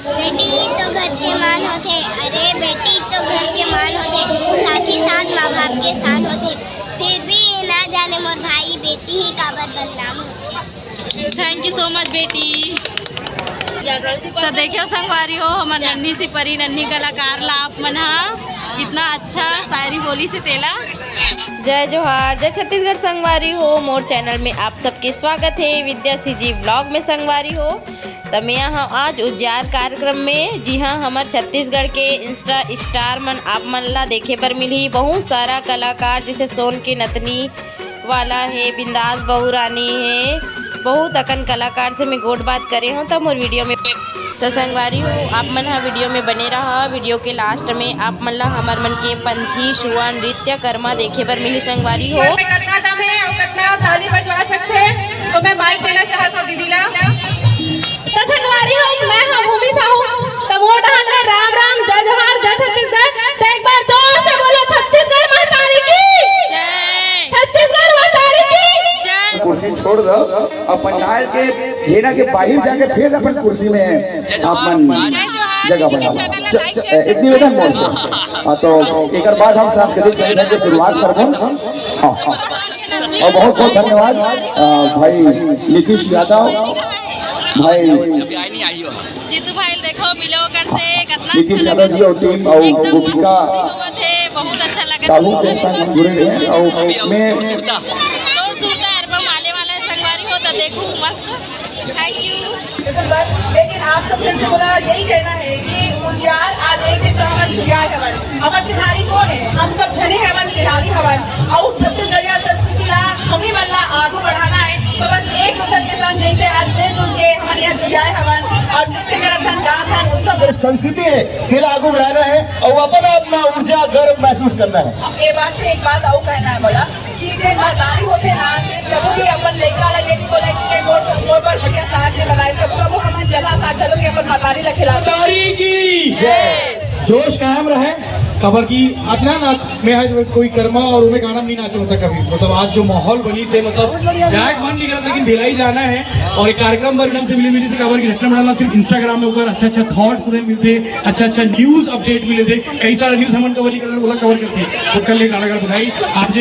बेटी तो घर के मान होते, अरे बेटी तो घर के मान होते, साथ ही साथ माँ बाप के साथ होते, फिर भी ना जाने मोर भाई बेटी ही काबर बदनाम होते। थैंक यू सो मच बेटी। तो देखियो संगवारी हो हमार नन्ही सी परी नन्ही कलाकार ला आप मन इतना अच्छा शायरी बोली से तेला। जय जोहार, जय छत्तीसगढ़ संगवारी हो। मोर चैनल में आप सबके स्वागत है। विद्या सीजी ब्लॉग में संगवारी हो। तो मैं यहाँ आज उज्जार कार्यक्रम में, जी हाँ, हमारे छत्तीसगढ़ के इंस्टा स्टार मन आप मन ला देखे पर मिली। बहुत सारा कलाकार जैसे सोन के नतनी वाला है, बिंदास बहू रानी है, बहुत अकन कलाकार से मैं गोट बात करे हूँ। तो मोर वीडियो में तो संगवारी हो आप मन हाँ वीडियो में बने रहा। वीडियो के लास्ट में आप मन ला हमार मन के पंथी शुआ नृत्य कर्मा देखे पर मिली संगवारी हो। कितना दम है और कितना ताली बजवा सकते हैं, तो मैं माइक देना चाहता हूँ दीदी ला। तो संगवारी हो मैं हम भूमि साहू, तो मोर डहन ले राम राम, जय जोहार, जय छत्तीसगढ़। तो एक बार जोर से बोलो छत्तीसगढ़ महतारी की जय, छत्तीसगढ़ महतारी की जय। कुर्सी छोड़ दो अपन लाल के घेरा के बाहर जाके फिर अपन कुर्सी में अपन जगह बनाओ। एक निवेदन मोर से तो एक बाद हम सांस्कृतिक संध्या की शुरुआत करबो। हाँ और बहुत बहुत धन्यवाद भाई नीतीश यादव, भाई जीतू भाई देखो मिलो कर से कितना नीतीश यादव जी और टीम और गोपिका बहुत अच्छा लगा साहू के संग जुड़े हैं। और मैं देखो मस्त, थैंक यू। लेकिन आप सबसे बोला यही कहना है कि उज्जार आज एक दिन तो हमारे जुड़िया हवन, हमारे चिन्हारी कौन है, हम सब जने हैं हमारे चिन्हारी हवन। और छत्तीसगढ़िया संस्कृति ला हमें मल्ला आगे बढ़ाना है, तो बस एक दूसरे के साथ जैसे आज मिलजुल के हमारे यहाँ जुड़िया हवन और नृत्य करथन गाथन उत्सव संस्कृति है, फिर आगे बढ़ाना है और अपना अपना ऊर्जा गर्व महसूस करना है। ये बात से एक बात और कहना है बोला कि जे महतारी होते ना कबो भी अपन लड़का लगे बोले कि मोर पर बढ़िया साथ में बनाए, कबो हमारे जगह साथ चलो कि अपन महतारी ला खिला महतारी की जय। जोश कायम रहे खबर की अतना ना मैं आज कोई कर्मा और उन्हें गाना नहीं नाचा होता कभी। मतलब आज जो माहौल बनी से मतलब जाए मन नहीं करता, लेकिन भिलाई जाना है और एक कार्यक्रम वर्गम से मिली से खबर की रचना बनाना। सिर्फ इंस्टाग्राम में ऊपर अच्छा अच्छा थॉट्स उन्हें मिलते, अच्छा अच्छा न्यूज अपडेट मिले थे, कई सारे न्यूज हम कवर नहीं करते बोला कवर करते। तो कल एक गाना बताई आज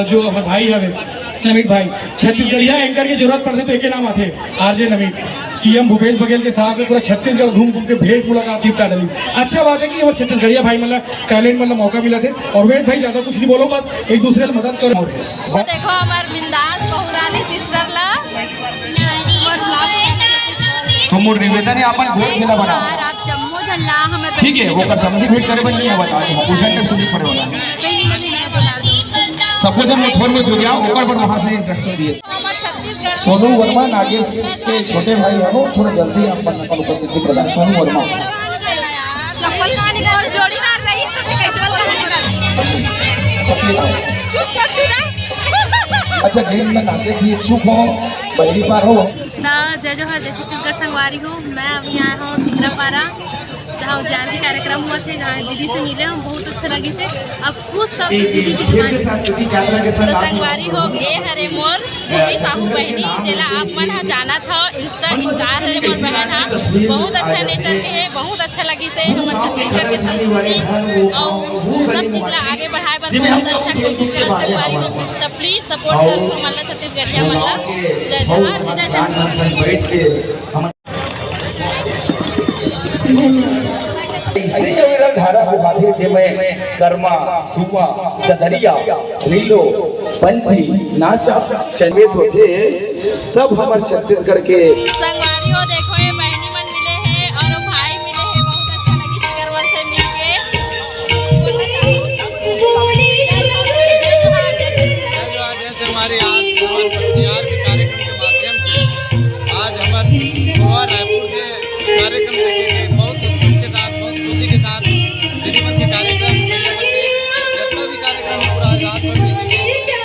जो हमारे भाई है नमित भाई, छत्तीसगढ़िया एंकर की जरूरत पड़ती तो एक नाम आते आरजे नमित। सीएम भूपेश बघेल के साथ में पूरा छत्तीसगढ़ घूम घूम के भेंट मुलाकात निपटा डाली। अच्छा बात है कि वो छत्तीसगढ़िया भाई मतलब टैलेंट मतलब मौका मिला थे। और वेद भाई ज्यादा कुछ नहीं बोलो, बस एक दूसरे की मदद करो। देखो हमारे बिंदास बहुरानी सिस्टर ला हम निवेदन है अपन वोट मिला बना आप जम्मू झल्ला हमें ठीक है वो कर समझी भेंट करे नहीं है बता पूछन के सुनी पड़े वाला सबको जब फोन में जुड़ जाओ ऊपर पर वहां से इंस्ट्रक्शन दिए। सोनू वर्मा नागेश के छोटे भाई है वो थोड़ा जल्दी अपन उपस्थिति प्रदान। सोनू वर्मा जोड़ीदार नहीं तो अच्छा गेम में नाचे की इच्छुक हो पहली बार हो। जय जोहार, जय छत्तीसगढ़ संगवारी हो। मैं अभी आया हूँ टिकरापारा जहाँ उज्जार के कार्यक्रम हुआ थे, जहाँ दीदी से मिले हम, बहुत अच्छा लगी से। अब खुद सब दीदी की तो संगवारी हो ए हरे मोर भूमि साहू बहनी जेला आप मन हा जाना था इंस्टा स्टार हरे मोर बहन हा, बहुत अच्छा नेचर के है, बहुत अच्छा लगी से हमारे छत्तीसगढ़ के संस्कृति और सब चीज ला आगे बढ़ाए पर बहुत अच्छा कोशिश करत संगवारी हो। तो प्लीज सपोर्ट करो हमारा छत्तीसगढ़िया मन ला। जय जोहार, जय धारा विभागे जेमें कर्मा सुआ ददरिया लीलो पंथी नाचा शनिवेश होते तब हमारे छत्तीसगढ़ के संगवारी हो। देखो ये बहनी मन मिले हैं और भाई मिले हैं, बहुत अच्छा लगी सिकरवर से मिलके। हमारे बिहार के कार्यक्रम के माध्यम से आज हमारे रायपुर से कार्यक्रम देखे बहुत उत्सव के साथ बहुत खुशी के साथ श्रीमंत के कार्यक्रम जितना भी कार्यक्रम पूरा रात भर देखेंगे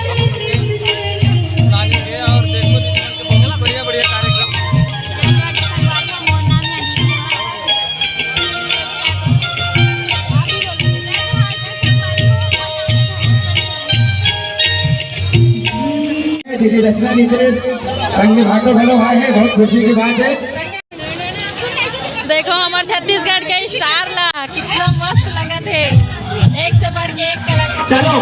हम उनके प्लानिंग है और देखो बहुत बढ़िया बढ़िया कार्यक्रम। दीदी रचना नीचे संग भागो हेलो भाई है, बहुत खुशी की बात है। देखो हमारे छत्तीसगढ़ के स्टार ला कितना मस्त लगा थे, एक से बढ़ के एक कलाकार। चलो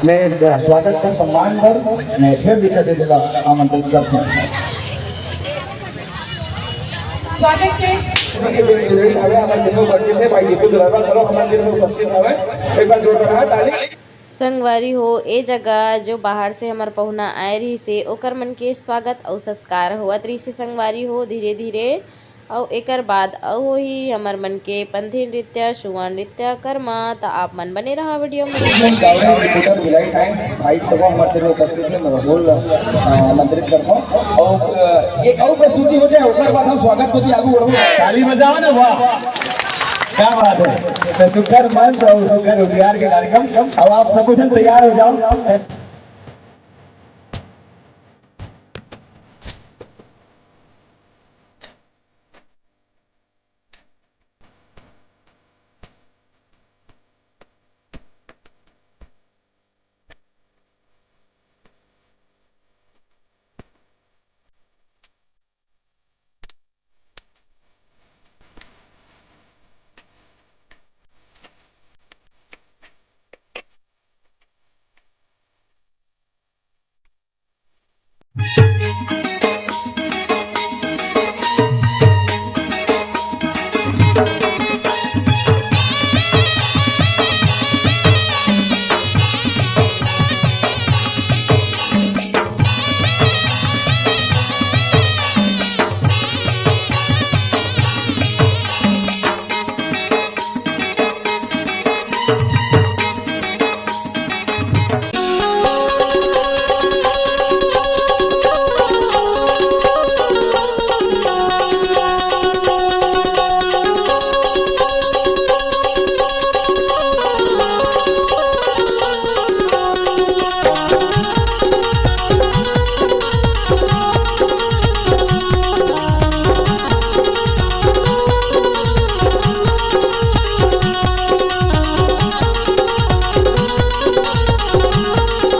मैं स्वागत कर सम्मान कर मैं फिर भी सभी जिला आमंत्रित करता हूँ। स्वागत के एक बार जोरदार ताली। संगवारी हो ए जगह जो बाहर से हमार पहुना आए रही से ओकर मन के स्वागत और सत्कार होवत रही से संगवारी हो धीरे धीरे और एकर बाद हो ही हमार मन के पंथी नृत्य शुआ नृत्य कर्मा तो आप मन बने रहा वीडियो में। उपस्थित है मैं बोल आमंत्रित करता हूँ और एक और प्रस्तुति हो जाए उसके बाद हम स्वागत को आगू बढ़ो। ताली बजाओ ना, वाह क्या बात है। तो सुखर मंच और सुखर उद्यान के कार्यक्रम अब आप सब कुछ तैयार हो जाओ।